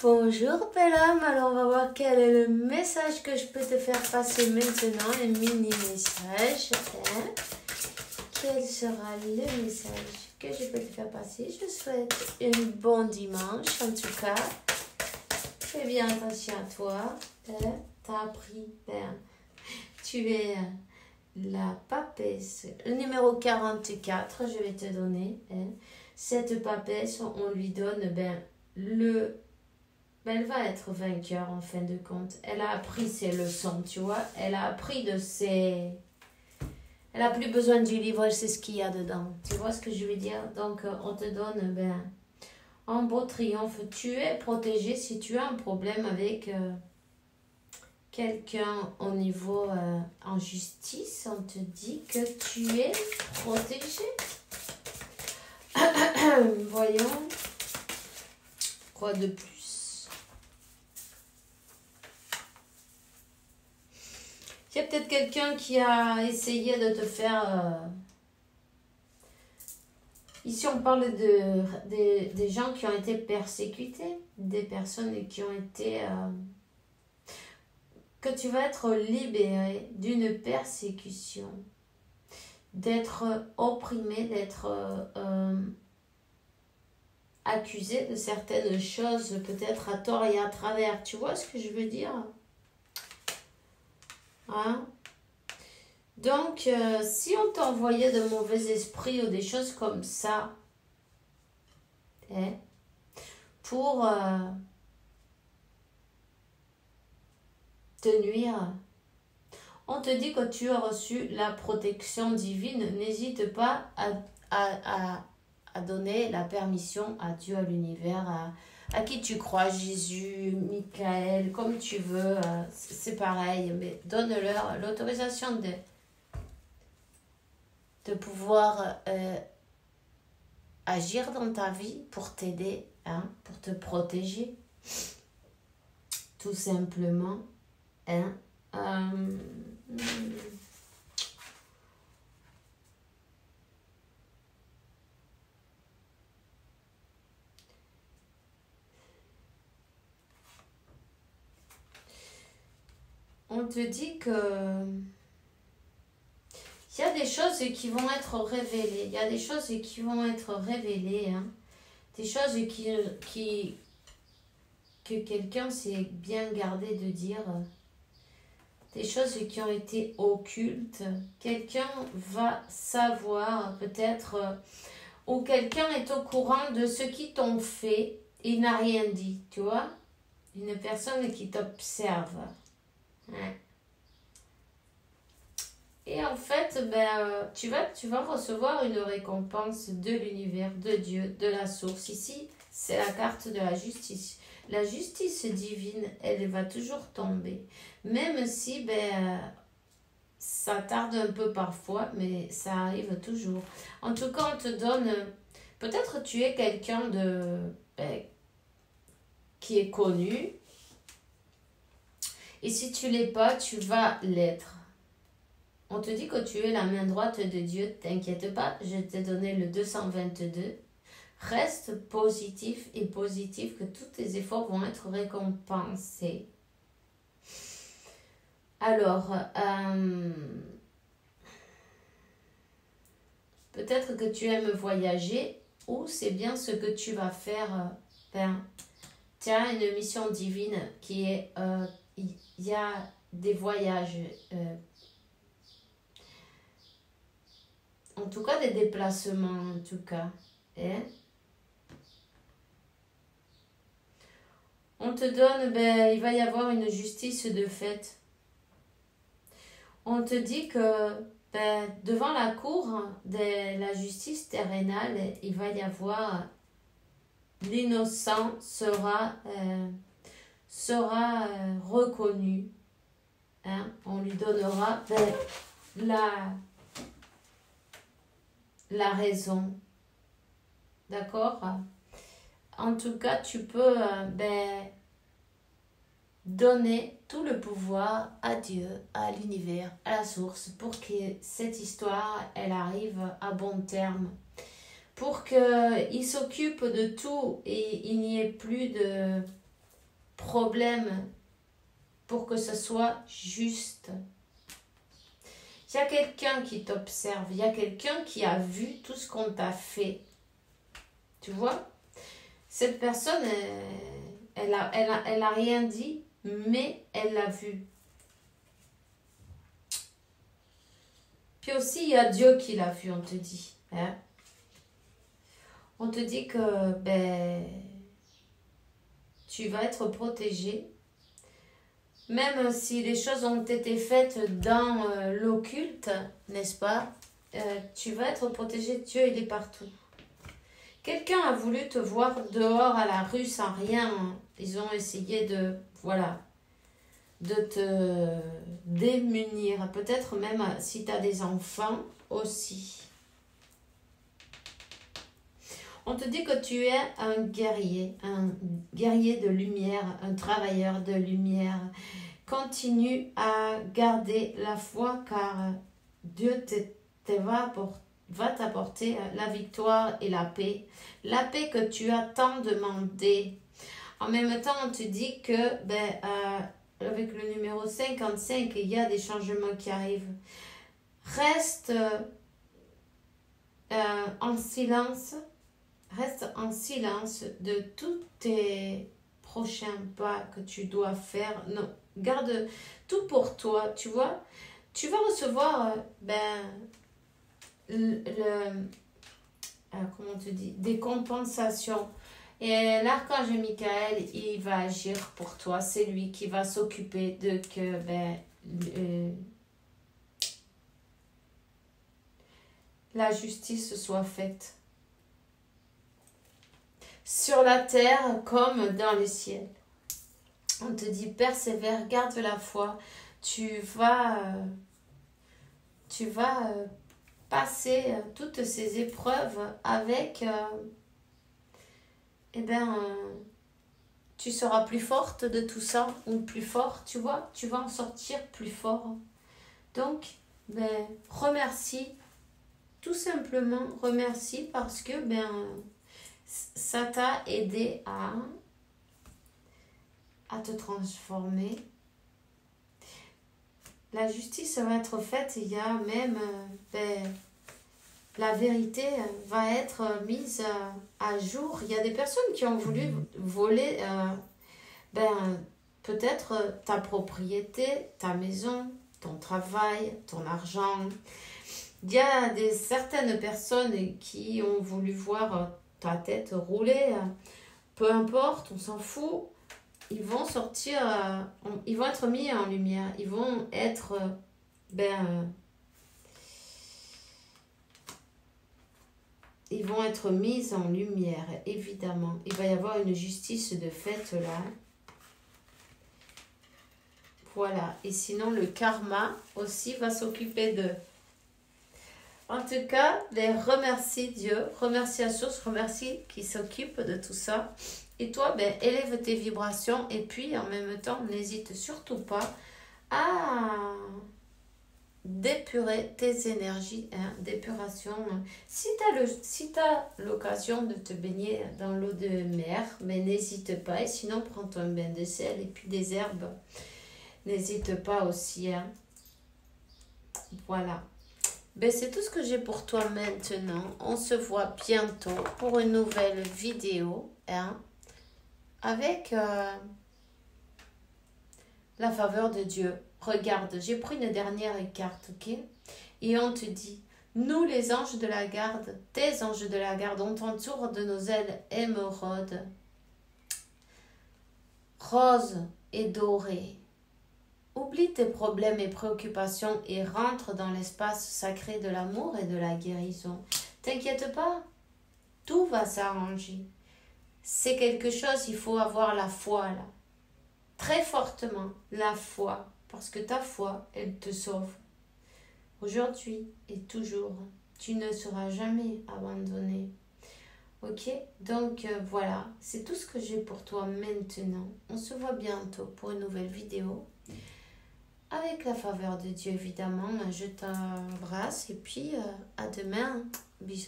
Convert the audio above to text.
Bonjour bel homme, alors on va voir quel est le message que je peux te faire passer maintenant, un mini message. Quel sera le message que je peux te faire passer? Je souhaite un bon dimanche en tout cas. Fais bien attention à toi. T'as appris, tu es la papesse, le numéro 44, je vais te donner. Cette papesse, on lui donne elle va être vainqueur en fin de compte. Elle a appris ses leçons, tu vois. Elle a appris de ses... Elle a plus besoin du livre, c'est ce qu'il y a dedans. Tu vois ce que je veux dire? Donc, on te donne un beau triomphe. Tu es protégé si tu as un problème avec quelqu'un au niveau en justice. On te dit que tu es protégé. Voyons. Quoi de plus? Il y a peut-être quelqu'un qui a essayé de te faire... Ici, on parle des gens qui ont été persécutés, des personnes qui ont été... que tu vas être libéré d'une persécution, d'être opprimé, d'être accusé de certaines choses, peut-être à tort et à travers. Tu vois ce que je veux dire? Hein? Donc, si on t'envoyait de mauvais esprits ou des choses comme ça, pour te nuire, on te dit que tu as reçu la protection divine. N'hésite pas à donner la permission à Dieu, à l'univers, à qui tu crois, Jésus, Michael, comme tu veux, c'est pareil, mais donne-leur l'autorisation de pouvoir agir dans ta vie pour t'aider, pour te protéger, tout simplement. On te dit que il y a des choses qui vont être révélées. Il y a des choses qui vont être révélées. Des choses que quelqu'un s'est bien gardé de dire. Des choses qui ont été occultes. Quelqu'un va savoir peut-être... ou quelqu'un est au courant de ce qu'ils t'ont fait. Il n'a rien dit, tu vois. Une personne qui t'observe. Et en fait, tu vas recevoir une récompense de l'univers, de Dieu, de la source. Ici, c'est la carte de la justice. La justice divine, elle va toujours tomber. Même si ça tarde un peu parfois, mais ça arrive toujours. En tout cas, on te donne... Peut-être tu es quelqu'un qui est connu. Et si tu ne l'es pas, tu vas l'être. On te dit que tu es la main droite de Dieu. T'inquiète pas, je t'ai donné le 222. Reste positif et positif que tous tes efforts vont être récompensés. Alors, peut-être que tu aimes voyager ou c'est bien ce que tu vas faire. Tu as une mission divine qui est... il y a des voyages, en tout cas des déplacements, en tout cas. On te donne, il va y avoir une justice de fait. On te dit que devant la cour de la justice terrénale, il va y avoir l'innocent sera reconnu. On lui donnera la raison. D'accord? En tout cas, tu peux donner tout le pouvoir à Dieu, à l'univers, à la source, pour que cette histoire, elle arrive à bon terme. Pour qu'il s'occupe de tout et il n'y ait plus problème pour que ce soit juste. Il y a quelqu'un qui t'observe, il y a quelqu'un qui a vu tout ce qu'on t'a fait. Tu vois? Cette personne, elle a rien dit, mais elle l'a vu. Puis aussi, il y a Dieu qui l'a vu, on te dit. Hein? On te dit que tu vas être protégé. Même si les choses ont été faites dans l'occulte, n'est-ce pas? Tu vas être protégé. Dieu, il est partout. Quelqu'un a voulu te voir dehors à la rue sans rien. Ils ont essayé de, voilà, de te démunir. Peut-être même si tu as des enfants aussi. On te dit que tu es un guerrier de lumière, un travailleur de lumière. Continue à garder la foi car Dieu va t'apporter la victoire et la paix. La paix que tu as tant demandé. En même temps, on te dit que avec le numéro 55, il y a des changements qui arrivent. Reste en silence. Reste en silence de tous tes prochains pas que tu dois faire. Non, garde tout pour toi, tu vois. Tu vas recevoir, comment on te dit, des compensations. Et l'archange Michael, il va agir pour toi. C'est lui qui va s'occuper de que, la justice soit faite. Sur la terre comme dans les ciels. On te dit persévère, garde la foi. Tu vas passer toutes ces épreuves avec tu seras plus forte de tout ça ou plus fort, tu vois, tu vas en sortir plus fort. Donc, remercie, tout simplement remercie parce que ça t'a aidé à te transformer. La justice va être faite, il y a même la vérité va être mise à jour. Il y a des personnes qui ont voulu voler peut-être ta propriété, ta maison, ton travail, ton argent. Il y a certaines personnes qui ont voulu voir ta tête rouler, peu importe, on s'en fout, ils vont sortir, ils vont être mis en lumière, ils vont être, ils vont être mis en lumière, évidemment. Il va y avoir une justice de fait là. Voilà, et sinon le karma aussi va s'occuper de... En tout cas, remercie Dieu, remercie la source, remercie qui s'occupe de tout ça. Et toi, élève tes vibrations et puis en même temps, n'hésite surtout pas à d'épurer tes énergies, d'épuration. Si tu as l'occasion de te baigner dans l'eau de mer, mais n'hésite pas. Et sinon, prends-toi un bain de sel et puis des herbes. N'hésite pas aussi. Voilà. C'est tout ce que j'ai pour toi maintenant. On se voit bientôt pour une nouvelle vidéo. Avec la faveur de Dieu. Regarde, j'ai pris une dernière carte, ok? Et on te dit, nous les anges de la garde, tes anges de la garde, on t'entoure de nos ailes émeraudes, roses et dorées. Oublie tes problèmes et préoccupations et rentre dans l'espace sacré de l'amour et de la guérison. T'inquiète pas, tout va s'arranger. C'est quelque chose, il faut avoir la foi là. Très fortement, la foi. Parce que ta foi, elle te sauve. Aujourd'hui et toujours, tu ne seras jamais abandonné. Ok? Donc voilà, c'est tout ce que j'ai pour toi maintenant. On se voit bientôt pour une nouvelle vidéo. Avec la faveur de Dieu, évidemment, je t'embrasse et puis à demain. Bisous.